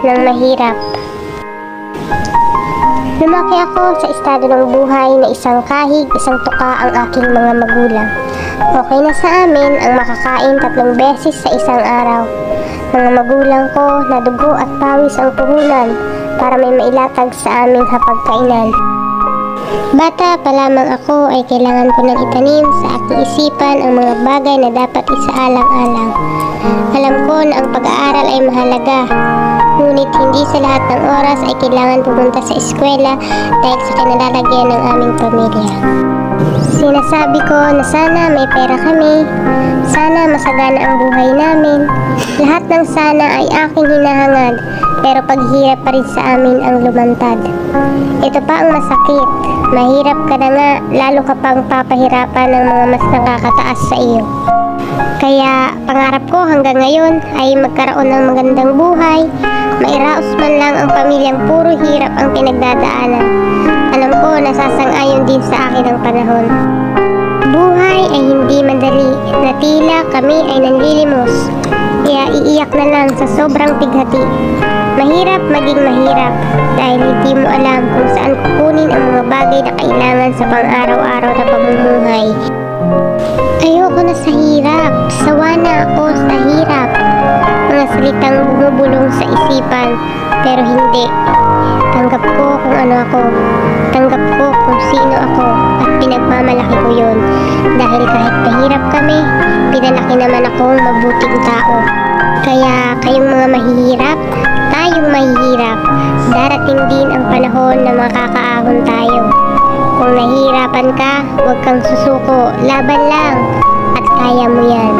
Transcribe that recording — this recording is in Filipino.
ng mahirap. Lumaki ako sa estado ng buhay na isang kahig, isang tuka ang aking mga magulang. Okay na sa amin ang makakain 3 beses sa isang araw. Mga magulang ko na dugo at pawis ang puhunan para may mailatag sa aming hapagkainan. Bata pa lamang ako ay kailangan ko nang itanim sa aking isipan ang mga bagay na dapat isaalang-alang. Alam ko na ang pag-aaral ay mahalaga, ngunit hindi sa lahat ng oras ay kailangan pumunta sa eskwela dahil sa kinalalagyan ng aming pamilya. Sinasabi ko na sana may pera kami, sana masagana ang buhay namin. Lahat ng sana ay aking hinahangad, pero paghihirap pa rin sa amin ang lumantad. Ito pa ang masakit, mahirap ka na nga, lalo ka pang papahirapan ng mga mas nakakataas sa iyo. Kaya pangarap ko hanggang ngayon ay magkaroon ng magandang buhay, mairaos man lang ang pamilyang puro hirap ang pinagdadaanan. Alam ko nasasang-ayon din sa akin ang panahon. Buhay ay hindi madali, na tila kami ay nanlilimos, kaya iiyak na lang sa sobrang bighati. Mahirap maging mahirap dahil hindi mo alam kung saan kukunin ang mga bagay na kailangan sa pang-araw-araw na pamumuhay. Ayoko na sa hirap, sawa na ako sa hirap. Mga salitang bumubulong sa isipan, pero hindi. Tanggap ko kung ano ako, tanggap ko kung sino ako, at pinagmamalaki ko yun. Dahil kahit mahirap kami, pinalaki naman akong mabuting tao. Kaya kayong mga mahihirap, tayong mahihirap, darating din ang panahon na makakaahon tayo. Kung nahihirapan ka, huwag kang susuko, laban lang, at kaya mo yan.